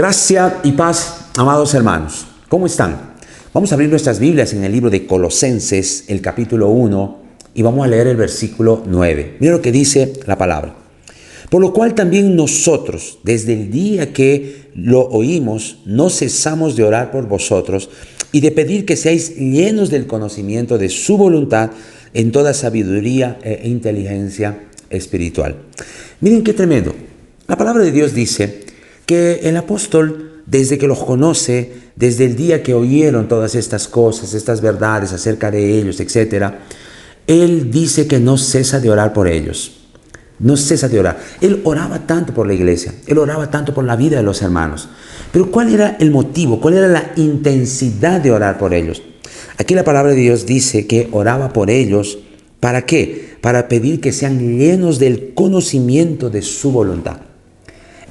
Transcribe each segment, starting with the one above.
Gracia y paz, amados hermanos. ¿Cómo están? Vamos a abrir nuestras Biblias en el libro de Colosenses, el capítulo 1, y vamos a leer el versículo 9. Mira lo que dice la palabra. Por lo cual también nosotros, desde el día que lo oímos, no cesamos de orar por vosotros y de pedir que seáis llenos del conocimiento de su voluntad en toda sabiduría e inteligencia espiritual. Miren qué tremendo. La palabra de Dios dice que el apóstol, desde que los conoce, desde el día que oyeron todas estas cosas, estas verdades acerca de ellos, etc., él dice que no cesa de orar por ellos. No cesa de orar. Él oraba tanto por la iglesia, él oraba tanto por la vida de los hermanos. Pero ¿cuál era el motivo? ¿Cuál era la intensidad de orar por ellos? Aquí la palabra de Dios dice que oraba por ellos. ¿Para qué? Para pedir que sean llenos del conocimiento de su voluntad,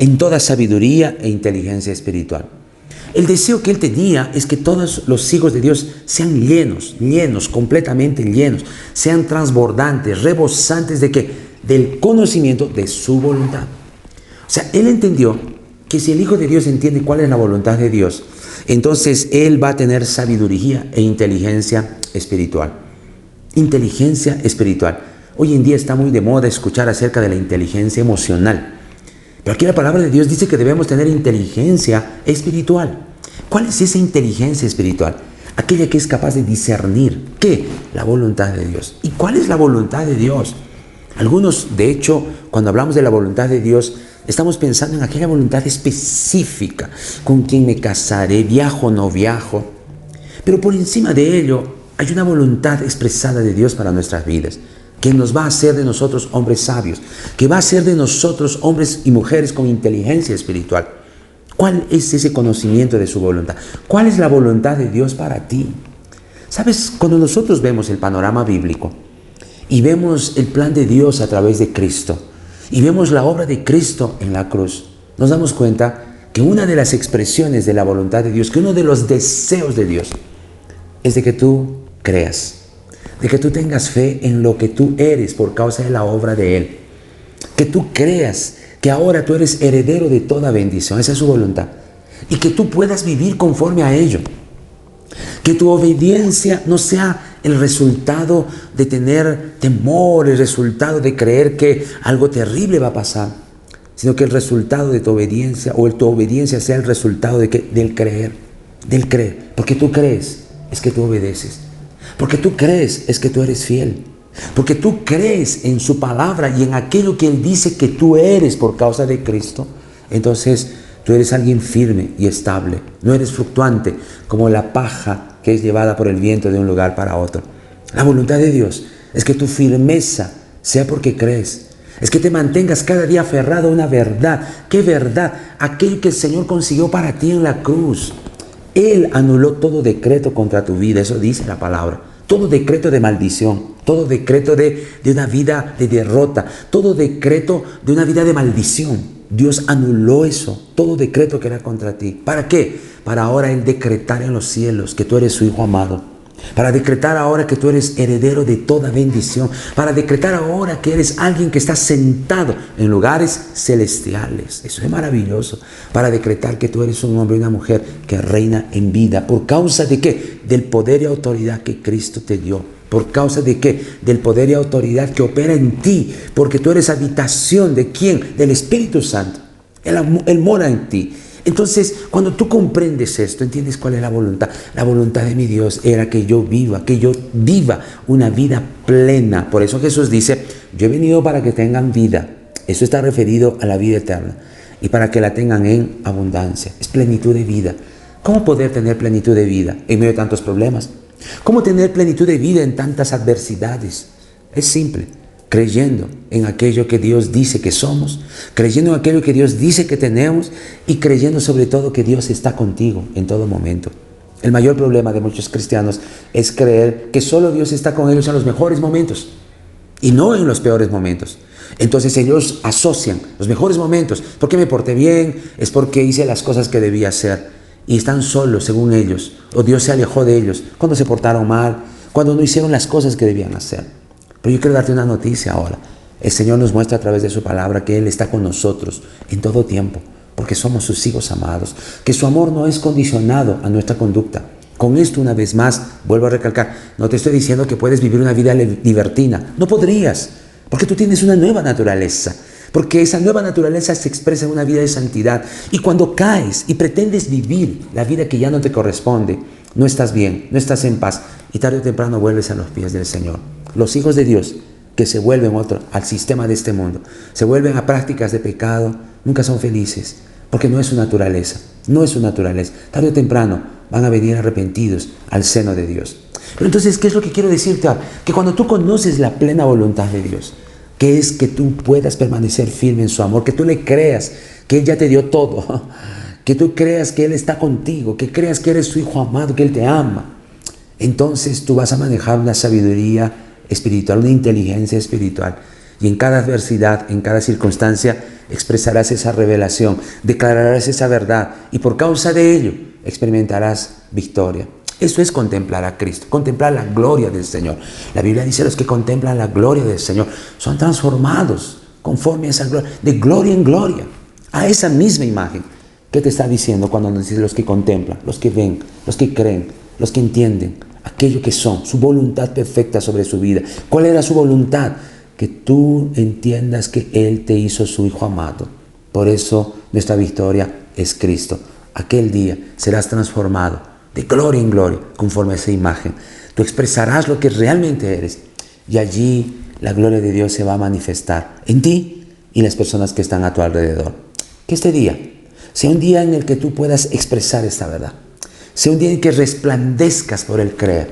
en toda sabiduría e inteligencia espiritual. El deseo que él tenía es que todos los hijos de Dios sean llenos, completamente llenos, sean transbordantes, rebosantes de ¿qué? Del conocimiento de su voluntad. O sea, él entendió que si el Hijo de Dios entiende cuál es la voluntad de Dios, entonces él va a tener sabiduría e inteligencia espiritual. Inteligencia espiritual. Hoy en día está muy de moda escuchar acerca de la inteligencia emocional. Pero aquí la palabra de Dios dice que debemos tener inteligencia espiritual. ¿Cuál es esa inteligencia espiritual? Aquella que es capaz de discernir, ¿qué? La voluntad de Dios. ¿Y cuál es la voluntad de Dios? Algunos, de hecho, cuando hablamos de la voluntad de Dios, estamos pensando en aquella voluntad específica, con quién me casaré, viajo o no viajo. Pero por encima de ello, hay una voluntad expresada de Dios para nuestras vidas, que nos va a hacer de nosotros hombres sabios, que va a hacer de nosotros hombres y mujeres con inteligencia espiritual. ¿Cuál es ese conocimiento de su voluntad? ¿Cuál es la voluntad de Dios para ti? ¿Sabes? Cuando nosotros vemos el panorama bíblico y vemos el plan de Dios a través de Cristo y vemos la obra de Cristo en la cruz, nos damos cuenta que una de las expresiones de la voluntad de Dios, que uno de los deseos de Dios es de que tú creas, de que tú tengas fe en lo que tú eres por causa de la obra de Él. Que tú creas que ahora tú eres heredero de toda bendición. Esa es su voluntad. Y que tú puedas vivir conforme a ello. Que tu obediencia no sea el resultado de tener temor, el resultado de creer que algo terrible va a pasar, sino que el resultado de tu obediencia o tu obediencia sea el resultado del creer. Del creer. Porque tú crees, es que tú obedeces. Porque tú crees, es que tú eres fiel. Porque tú crees en su palabra y en aquello que Él dice que tú eres por causa de Cristo. Entonces tú eres alguien firme y estable. No eres fluctuante como la paja que es llevada por el viento de un lugar para otro. La voluntad de Dios es que tu firmeza sea porque crees. Es que te mantengas cada día aferrado a una verdad. ¿Qué verdad? Aquello que el Señor consiguió para ti en la cruz. Él anuló todo decreto contra tu vida, eso dice la palabra. Todo decreto de maldición, todo decreto de una vida de derrota, todo decreto de una vida de maldición. Dios anuló eso, todo decreto que era contra ti. ¿Para qué? Para ahora Él decretar en los cielos que tú eres su Hijo amado. Para decretar ahora que tú eres heredero de toda bendición. Para decretar ahora que eres alguien que está sentado en lugares celestiales. Eso es maravilloso. Para decretar que tú eres un hombre y una mujer que reina en vida. ¿Por causa de qué? Del poder y autoridad que Cristo te dio. ¿Por causa de qué? Del poder y autoridad que opera en ti. Porque tú eres habitación ¿de quién? Del Espíritu Santo. Él mora en ti. Entonces, cuando tú comprendes esto, entiendes cuál es la voluntad. La voluntad de mi Dios era que yo viva una vida plena. Por eso Jesús dice, yo he venido para que tengan vida. Eso está referido a la vida eterna. Y para que la tengan en abundancia. Es plenitud de vida. ¿Cómo poder tener plenitud de vida en medio de tantos problemas? ¿Cómo tener plenitud de vida en tantas adversidades? Es simple. Creyendo en aquello que Dios dice que somos, creyendo en aquello que Dios dice que tenemos y creyendo sobre todo que Dios está contigo en todo momento. El mayor problema de muchos cristianos es creer que solo Dios está con ellos en los mejores momentos y no en los peores momentos. Entonces ellos asocian los mejores momentos. ¿Por qué me porté bien? Es porque hice las cosas que debía hacer. Y están solos según ellos, o Dios se alejó de ellos cuando se portaron mal, cuando no hicieron las cosas que debían hacer. Pero yo quiero darte una noticia ahora. El Señor nos muestra a través de su palabra que Él está con nosotros en todo tiempo. porque somos sus hijos amados, que su amor no es condicionado a nuestra conducta. Con esto, una vez más, vuelvo a recalcar, no te estoy diciendo que puedes vivir una vida libertina. No podrías, porque tú tienes una nueva naturaleza. Porque esa nueva naturaleza se expresa en una vida de santidad. Y cuando caes y pretendes vivir la vida que ya no te corresponde, no estás bien, no estás en paz. Y tarde o temprano vuelves a los pies del Señor. Los hijos de Dios que se vuelven al sistema de este mundo, se vuelven a prácticas de pecado, nunca son felices. Porque no es su naturaleza, no es su naturaleza. Tarde o temprano van a venir arrepentidos al seno de Dios. Pero entonces, ¿qué es lo que quiero decirte? Que cuando tú conoces la plena voluntad de Dios, que es que tú puedas permanecer firme en su amor, que tú le creas que Él ya te dio todo, que tú creas que Él está contigo, que creas que eres su hijo amado, que Él te ama, entonces tú vas a manejar una sabiduría espiritual, una inteligencia espiritual. Y en cada adversidad, en cada circunstancia, expresarás esa revelación, declararás esa verdad y por causa de ello experimentarás victoria. Eso es contemplar a Cristo, contemplar la gloria del Señor. La Biblia dice: los que contemplan la gloria del Señor son transformados conforme a esa gloria, de gloria en gloria, a esa misma imagen. ¿Qué te está diciendo cuando nos dice los que contemplan, los que ven, los que creen, los que entienden aquello que son, su voluntad perfecta sobre su vida? ¿Cuál era su voluntad? Que tú entiendas que Él te hizo su hijo amado. Por eso nuestra victoria es Cristo. Aquel día serás transformado de gloria en gloria conforme a esa imagen. Tú expresarás lo que realmente eres y allí la gloria de Dios se va a manifestar en ti y en las personas que están a tu alrededor. Que este día sea un día en el que tú puedas expresar esta verdad. Sea un día en que resplandezcas por el creer.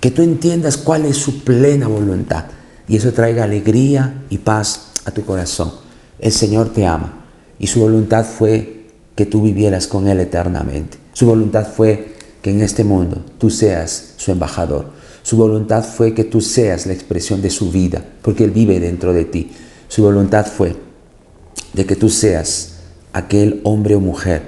Que tú entiendas cuál es su plena voluntad. Y eso traiga alegría y paz a tu corazón. El Señor te ama y su voluntad fue que tú vivieras con Él eternamente. Su voluntad fue que en este mundo tú seas su embajador. Su voluntad fue que tú seas la expresión de su vida, porque Él vive dentro de ti. Su voluntad fue de que tú seas aquel hombre o mujer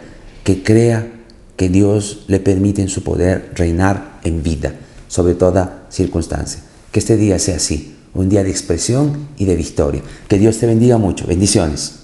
que crea que Dios le permite en su poder reinar en vida, sobre toda circunstancia. Que este día sea así. Un día de expresión y de victoria. Que Dios te bendiga mucho. Bendiciones.